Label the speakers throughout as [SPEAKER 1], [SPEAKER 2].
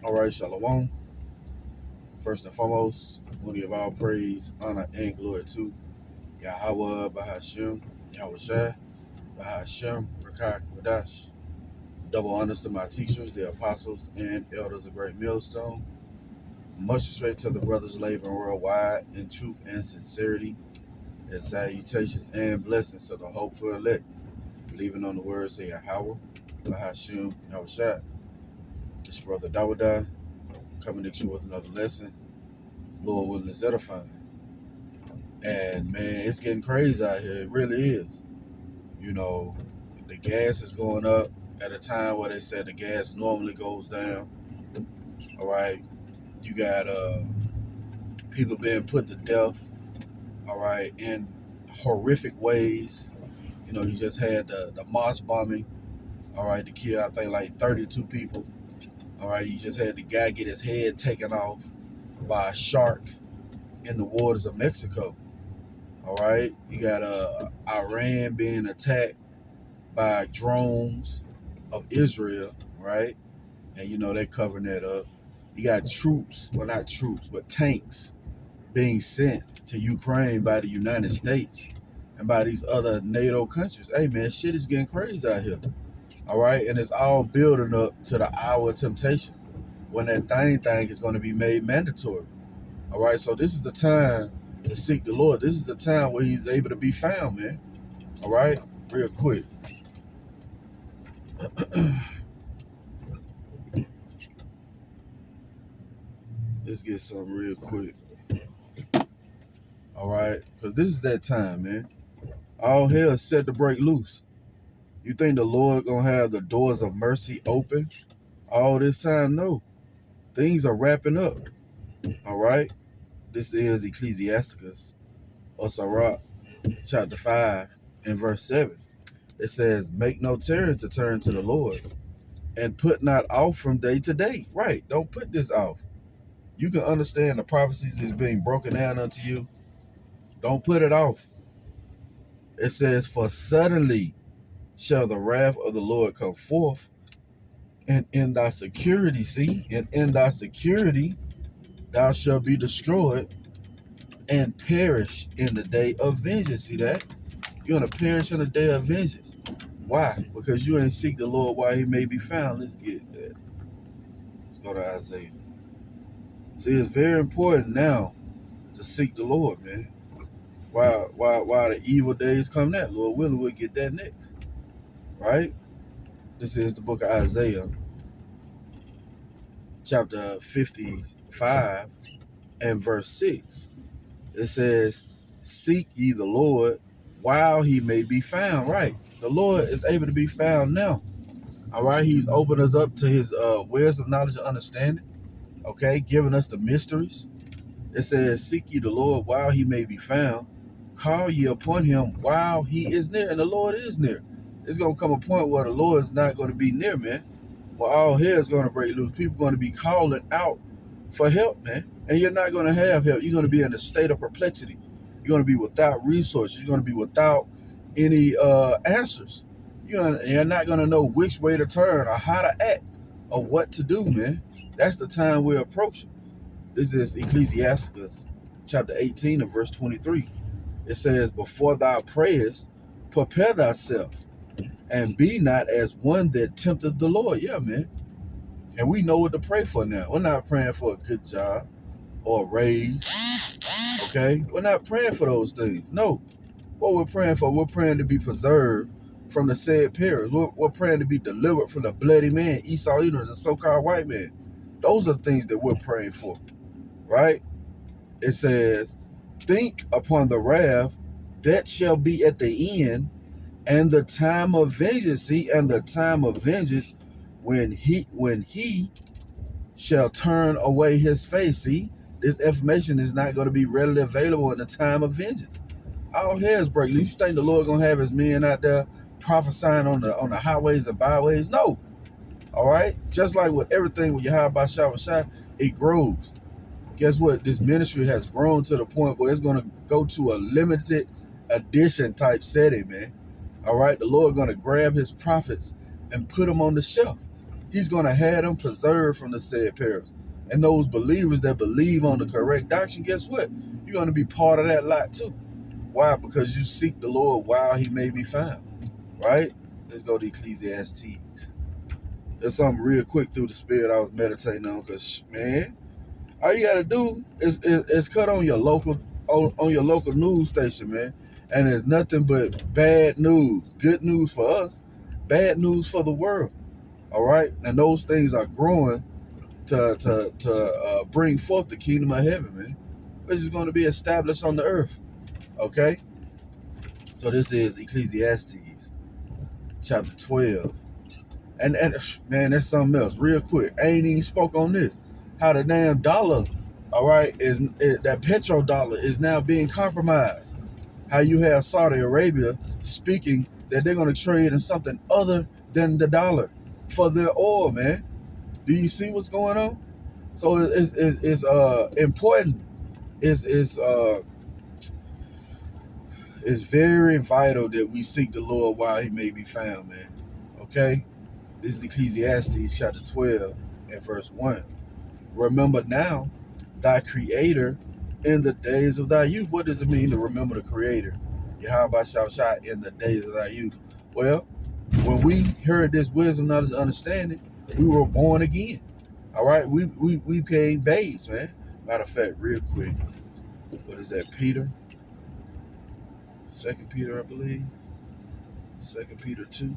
[SPEAKER 1] All right, Shalom. First and foremost, we give all praise, honor, and glory to Yahawah, bahasham, Yahawashi, bahasham, Rawchaa Qadash. Double honors to my teachers, the apostles, and elders of Great Millstone. Much respect to the brothers laboring worldwide in truth and sincerity, and salutations and blessings to the hopeful elect, believing on the words of Yahawah, bahasham, Yahawashi. It's your brother Dawada coming at you with another lesson. Lord willing is edifying. And man, it's getting crazy out here. It really is. You know, the gas is going up at a time where they said the gas normally goes down. All right. You got people being put to death, all right, in horrific ways. You know, you just had the mosque bombing, all right, to kill, I think, like 32 people. All right, you just had the guy get his head taken off by a shark in the waters of Mexico. All right, you got Iran being attacked by drones of Israel, right? And you know they're covering that up. You got troops, well not troops, but tanks being sent to Ukraine by the United States and by these other NATO countries. Hey man, shit is getting crazy out here. All right, and it's all building up to the hour of temptation when that thing is going to be made mandatory. All right, so this is the time to seek the Lord. This is the time where he's able to be found, man. All right, real quick. Let's get some real quick. All right, because this is that time, man. All hell is set to break loose. You think the Lord gonna have the doors of mercy open all this time? No. Things are wrapping up. All right. This is Ecclesiasticus or Sirach, chapter 5 and verse 7. It says, make no tarrying to turn to the Lord, and put not off from day to day. Right. Don't put this off. You can understand the prophecies is being broken down unto you. Don't put it off. It says, for suddenly shall the wrath of the Lord come forth, and in thy security, see, and in thy security thou shalt be destroyed and perish in the day of vengeance. See that? You're going to perish in the day of vengeance. Why? Because you ain't seek the Lord while he may be found. Let's get that. Let's go to Isaiah. See, it's very important now to seek the Lord, man. While the evil days come that, Lord willing, we'll get that next. Right? This is the book of Isaiah, chapter 55 and verse 6. It says, seek ye the Lord while he may be found. Right. The Lord is able to be found now. All right. He's opened us up to his wisdom, knowledge, and understanding. Okay. Giving us the mysteries. It says, seek ye the Lord while he may be found. Call ye upon him while he is near. And the Lord is near. It's going to come a point where the Lord is not going to be near, man. Well, all hell is going to break loose. People are going to be calling out for help, man. And you're not going to have help. You're going to be in a state of perplexity. You're going to be without resources. You're going to be without any answers. You're not going to know which way to turn or how to act or what to do, man. That's the time we're approaching. This is Ecclesiasticus chapter 18 and verse 23. It says, before thou prayest, prepare thyself, and be not as one that tempteth the Lord. Yeah, man. And we know what to pray for now. We're not praying for a good job or a raise. Okay? We're not praying for those things. No. What we're praying for, we're praying to be preserved from the said perils. We're praying to be delivered from the bloody man, Esau, the so-called white man. Those are things that we're praying for. Right? It says, think upon the wrath that shall be at the end, and the time of vengeance, see, and the time of vengeance when he shall turn away his face. See, this information is not going to be readily available in the time of vengeance. All hell's break loose. You think the Lord gonna have his men out there prophesying on the highways and byways? No. All right. Just like with everything with Yahawashi, it grows. Guess what? This ministry has grown to the point where it's gonna go to a limited edition type setting, man. All right. The Lord gonna grab his prophets and put them on the shelf. He's going to have them preserved from the said perils. And those believers that believe on the correct doctrine, guess what? You're going to be part of that lot too. Why? Because you seek the Lord while he may be found. Right? Let's go to Ecclesiastes. There's something real quick through the spirit I was meditating on, because, man, all you got to do is cut on your local news station, man. And there's nothing but bad news. Good news for us, bad news for the world. All right? And those things are growing to bring forth the kingdom of heaven, man, which is going to be established on the earth. Okay? So this is Ecclesiastes chapter 12. And man, that's something else. Real quick, I ain't even spoke on this. How the damn dollar, all right, that petrodollar is now being compromised. How you have Saudi Arabia speaking that they're going to trade in something other than the dollar for their oil, man. Do you see what's going on? So it's important. It's very vital that we seek the Lord while he may be found, man. Okay? This is Ecclesiastes chapter 12 and verse 1. Remember now thy creator in the days of thy youth. What does it mean to remember the creator? Yahawah in the days of thy youth. Well, when we heard this wisdom, not this understanding, we were born again. All right? We became babes, man. Matter of fact, real quick. What is that, Peter? 2 Peter, I believe. 2 Peter 2.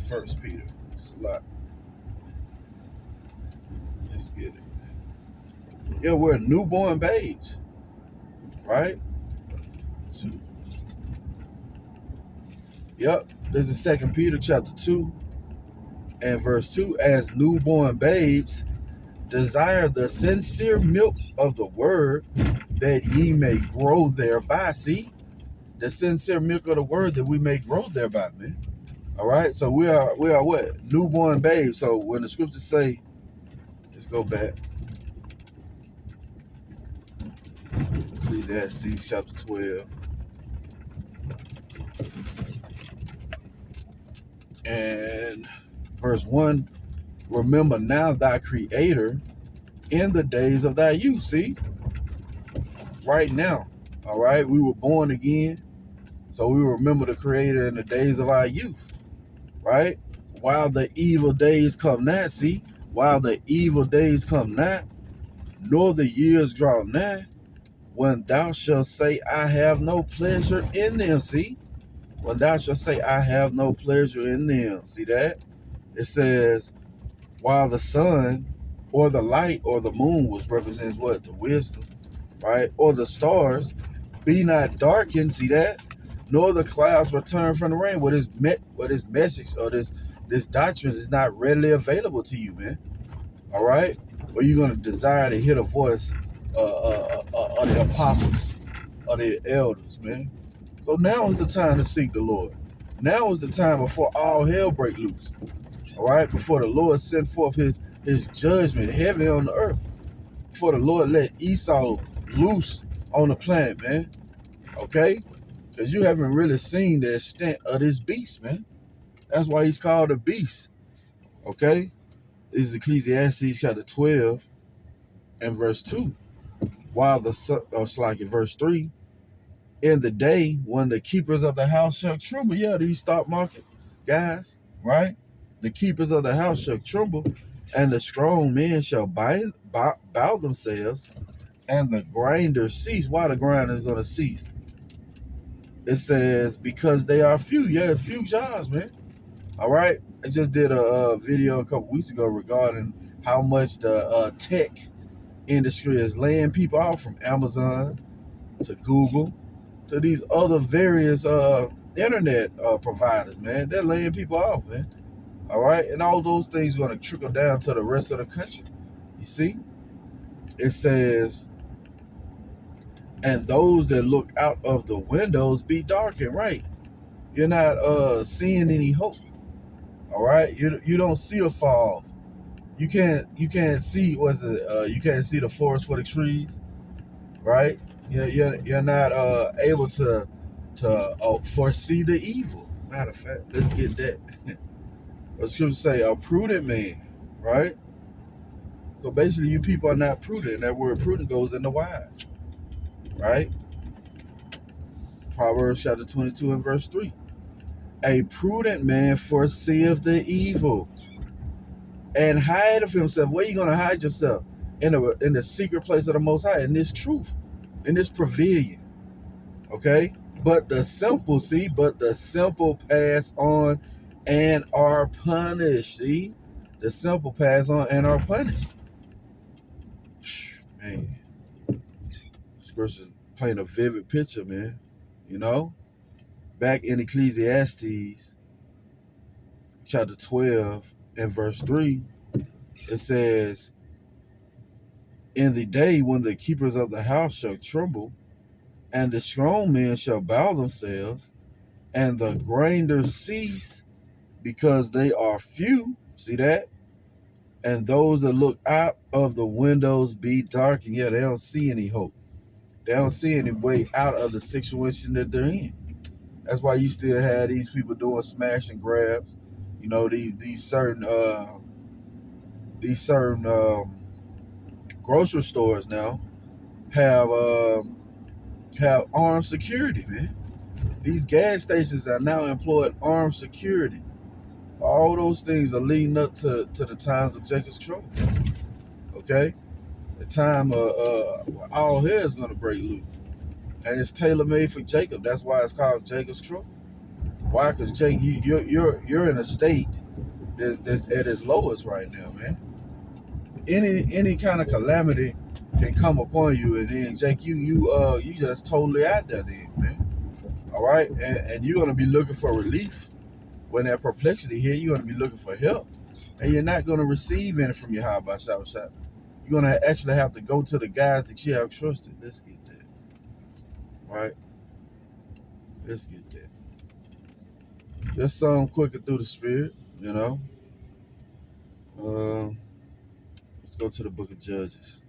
[SPEAKER 1] 1 Peter. It's a lot. Let's get it. Yeah, we're newborn babes. Right? So, yep. This is 2 Peter chapter 2 and verse 2. As newborn babes, desire the sincere milk of the word, that ye may grow thereby. See? The sincere milk of the word, that we may grow thereby, man. All right? So we are what? Newborn babes. So when the scriptures say, let's go back. Ecclesiastes chapter 12. And verse 1, remember now thy creator in the days of thy youth. See? Right now. All right? We were born again. So we remember the creator in the days of our youth. Right? While the evil days come not. See? While the evil days come not, nor the years draw nigh, when thou shalt say, I have no pleasure in them. See? When thou shalt say, I have no pleasure in them. See that? It says, while the sun or the light or the moon, which represents what? The wisdom, right? Or the stars be not darkened. See that? Nor the clouds return from the rain. What is message or this doctrine is not readily available to you, man. All right? Or you're going to desire to hear the voice of the apostles, of the elders, man. So now is the time to seek the Lord. Now is the time before all hell break loose. All right? Before the Lord send forth his judgment heavy on the earth. Before the Lord let Esau loose on the planet, man. Okay? Because you haven't really seen the extent of this beast, man. That's why he's called a beast. Okay? This is Ecclesiastes chapter 12 and verse 2. While the sun, verse 3, in the day when the keepers of the house shall tremble. Yeah, these stock market guys, right? The keepers of the house shall tremble, and the strong men shall bow themselves, and the grinders cease. Why the grinder is going to cease? It says, because they are few. Yeah, few jobs, man. All right? I just did a video a couple weeks ago regarding how much the tech industry is laying people off, from Amazon to Google to these other various internet providers, man. They're laying people off, man. All right? And all those things are going to trickle down to the rest of the country. You see? It says, and those that look out of the windows be darkened, right? You're not seeing any hope. All right? You don't see a fall. You can't see you can't see the forest for the trees, right? You're not able to foresee the evil. Matter of fact, let's get that. The scripture say a prudent man, right? So basically, you people are not prudent. That word prudent goes into wise, right? Proverbs chapter 22 and verse 3. A prudent man foreseeth the evil and hideth himself. Where you going to hide yourself? In the secret place of the Most High, in this truth, in this pavilion, okay? But the simple pass on and are punished, see? The simple pass on and are punished. Man, scriptures paint a vivid picture, man. You know? Back in Ecclesiastes, chapter 12 and verse 3, it says, in the day when the keepers of the house shall tremble, and the strong men shall bow themselves, and the grinders cease, because they are few. See that? And those that look out of the windows be darkened. Yeah, they don't see any hope. They don't see any way out of the situation that they're in. That's why you still have these people doing smash and grabs. You know, these certain grocery stores now have armed security, man. These gas stations are now employing armed security. All those things are leading up to the times of Jacob's trouble. Okay? The time where all hell is going to break loose. And it's tailor-made for Jacob. That's why it's called Jacob's trouble. Why? Because Jake, you're in a state that's at its lowest right now, man. Any kind of calamity can come upon you, and then Jake, you just totally out there, then, man. All right, and you're gonna be looking for relief when that perplexity hit. You're gonna be looking for help, and you're not gonna receive any from Yahawashi. You're gonna actually have to go to the guys that you have trusted. Let's get that. All right, let's get that. Just something quicker through the spirit, you know. Let's go to the book of Judges.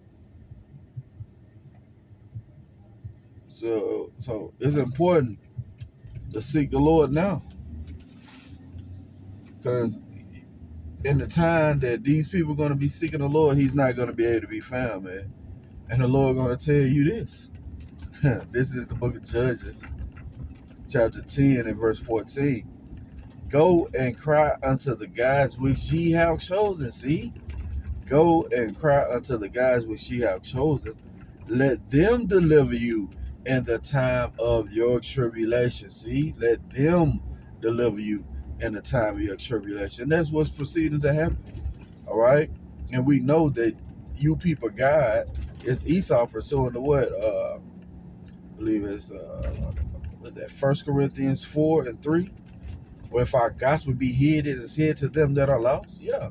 [SPEAKER 1] So it's important to seek the Lord now, because in the time that these people are going to be seeking the Lord, He's not going to be able to be found, man. And the Lord going to tell you this. This is the book of Judges, chapter 10 and verse 14. Go and cry unto the gods which ye have chosen. See? Go and cry unto the gods which ye have chosen. Let them deliver you in the time of your tribulation. See? Let them deliver you in the time of your tribulation. And that's what's proceeding to happen. All right? And we know that you people God is Esau pursuing the what? I believe it's what's that? 1 Corinthians 4 and 3. Or if our gospel be hid, it is hid to them that are lost. Yeah.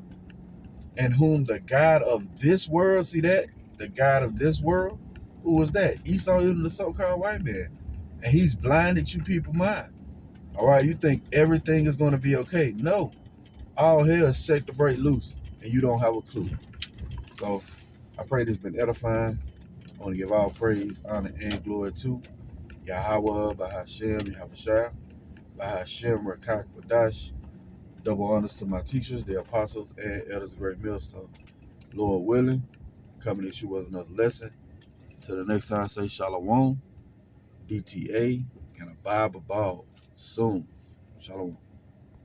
[SPEAKER 1] And whom the God of this world, see that? The God of this world? Who was that? Esau, even the so-called white man. And he's blinded you people mind. All right, you think everything is going to be okay. No. All hell is set to break loose, and you don't have a clue. So I pray this has been edifying. I want to give all praise, honor, and glory to Yahawah, bahasham, Yahawashi, bahasham, Rawchaa Qadash. Double honors to my teachers, the apostles, and elders of Great Millstone. Lord willing, coming at you with another lesson. Till the next time, say Shalom, DTA, and a Bible ball soon. Shalom.